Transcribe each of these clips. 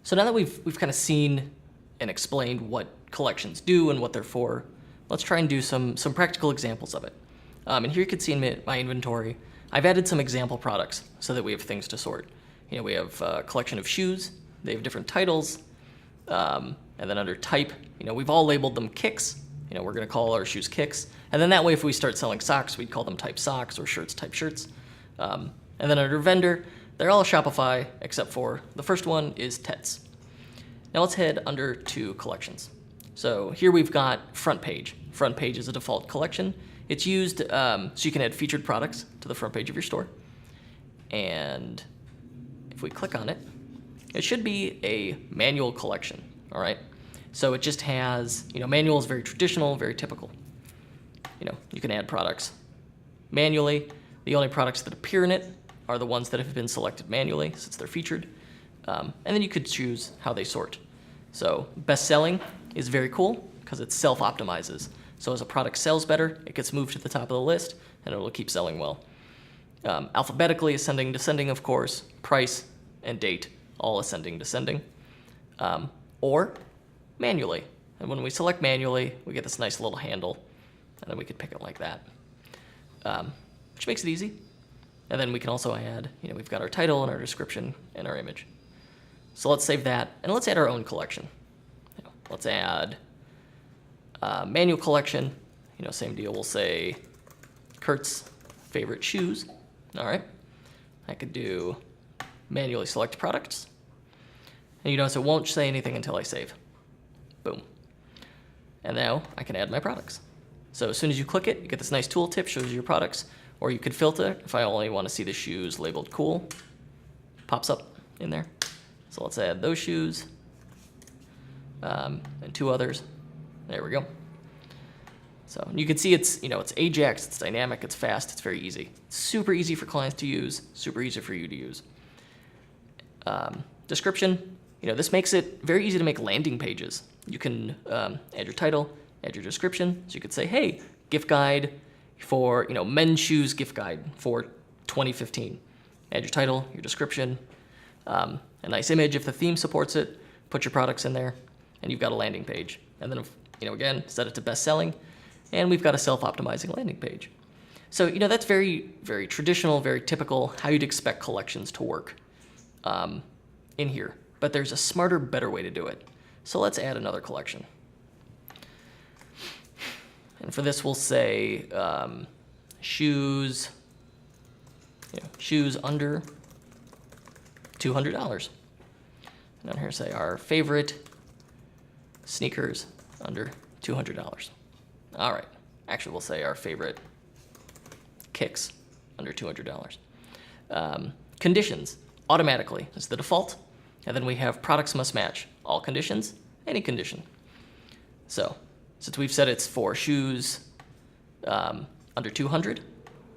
So now that we've kind of seen and explained what collections do and what they're for, let's try and do some practical examples of it. And here you can see in my inventory, I've added some example products so that we have things to sort. We have a collection of shoes. They have different titles. And then under type, we've all labeled them kicks. We're going to call our shoes kicks. And then that way, if we start selling socks, we'd call them type socks, or shirts type shirts. And then under vendor, they're all Shopify, except for the first one is Tets. Now let's head under to collections. So here we've got front page. Front page is a default collection. It's used so you can add featured products to the front page of your store. And if we click on it, it should be a manual collection, all right? So it just has, manual is very traditional, very typical. You can add products manually. The only products that appear in it are the ones that have been selected manually since they're featured. And then you could choose how they sort. So best selling is very cool because it self-optimizes. So as a product sells better, it gets moved to the top of the list and it will keep selling well. Alphabetically, ascending, descending, of course, price and date, all ascending, descending. Or manually. And when we select manually, we get this nice little handle, and then we could pick it like that, which makes it easy. And then we can also add, we've got our title and our description and our image. So let's save that, and let's add our own collection. Let's add manual collection. Same deal. We'll say Kurt's favorite shoes. All right. I could do manually select products. And you notice it won't say anything until I save. Boom. And now I can add my products. So as soon as you click it, you get this nice tooltip, shows you your products. Or you could filter if I only want to see the shoes labeled cool. Pops up in there. So let's add those shoes and two others. There we go. So you can see it's Ajax, it's dynamic, it's fast, it's very easy. It's super easy for clients to use, super easy for you to use. Description, this makes it very easy to make landing pages. You can add your title, add your description. So you could say, hey, gift guide for, men's shoes gift guide for 2015. Add your title, your description, a nice image if the theme supports it, put your products in there, and you've got a landing page. And then, again, set it to best selling, and we've got a self-optimizing landing page. So, that's very, very traditional, very typical, how you'd expect collections to work in here. But there's a smarter, better way to do it. So let's add another collection. And for this, we'll say shoes, shoes under $200. And down here, say our favorite sneakers under $200. All right. Actually, we'll say our favorite kicks under $200. Conditions, automatically is the default. And then we have products must match all conditions, any condition. So since we've said it's for shoes under 200,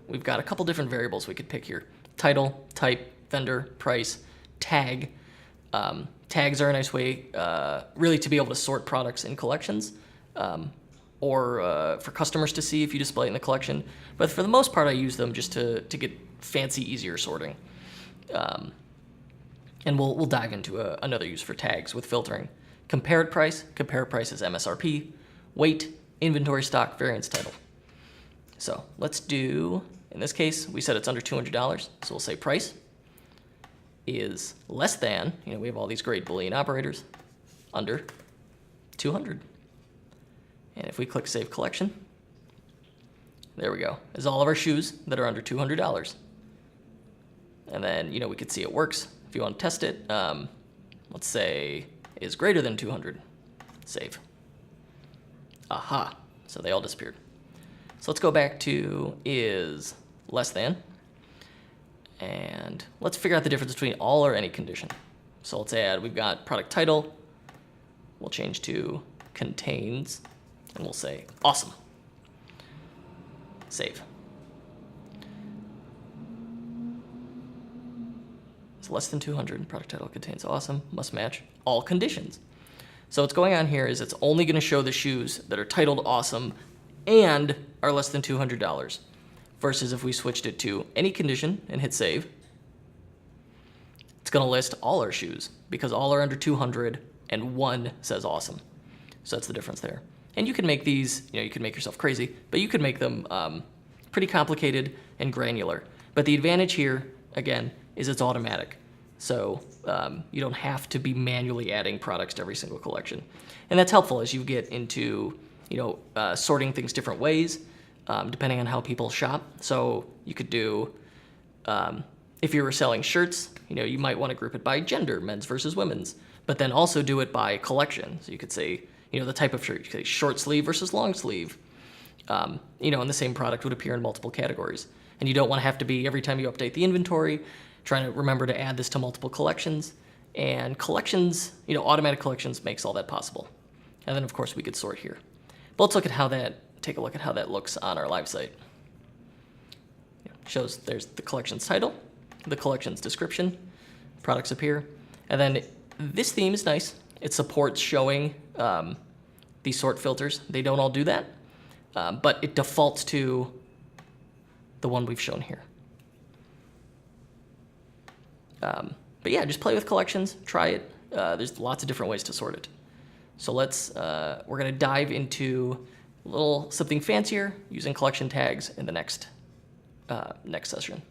we've got a couple different variables we could pick here. Title, type, vendor, price, tag. Tags are a nice way really to be able to sort products in collections or for customers to see if you display it in the collection. But for the most part, I use them just to get fancy, easier sorting. And we'll dive into another use for tags with filtering. Compared price is MSRP, weight, inventory stock, variance title. So let's do, in this case, we said it's under $200, so we'll say price is less than, we have all these great Boolean operators, under 200. And if we click Save Collection, there we go. There's all of our shoes that are under $200. And then, we could see it works. If you want to test it, let's say is greater than 200. Save. Aha. So they all disappeared. So let's go back to is less than. And let's figure out the difference between all or any condition. So let's add, we've got product title. We'll change to contains. And we'll say awesome. Save. It's less than 200. Product title contains awesome. Must match all conditions. So what's going on here is it's only going to show the shoes that are titled awesome and are less than $200. Versus if we switched it to any condition and hit save, It's going to list all our shoes because all are under 200 and one says awesome. So that's the difference there. And you can make these, you can make yourself crazy, but you could make them pretty complicated and granular. But the advantage here, again, is it's automatic. So you don't have to be manually adding products to every single collection. And that's helpful as you get into, sorting things different ways, depending on how people shop. So you could do, if you were selling shirts, you might want to group it by gender, men's versus women's, but then also do it by collection. So you could say, the type of shirt, you could say short sleeve versus long sleeve, and the same product would appear in multiple categories. And you don't want to have to be, every time you update the inventory, trying to remember to add this to multiple collections. And collections, automatic collections makes all that possible. And then of course we could sort here. But let's take a look at how that looks on our live site. Shows there's the collection's title, the collection's description, products appear. And then this theme is nice. It supports showing these sort filters. They don't all do that, but it defaults to the one we've shown here. But yeah, just play with collections, try it. There's lots of different ways to sort it. So we're gonna dive into something fancier using collection tags in the next session.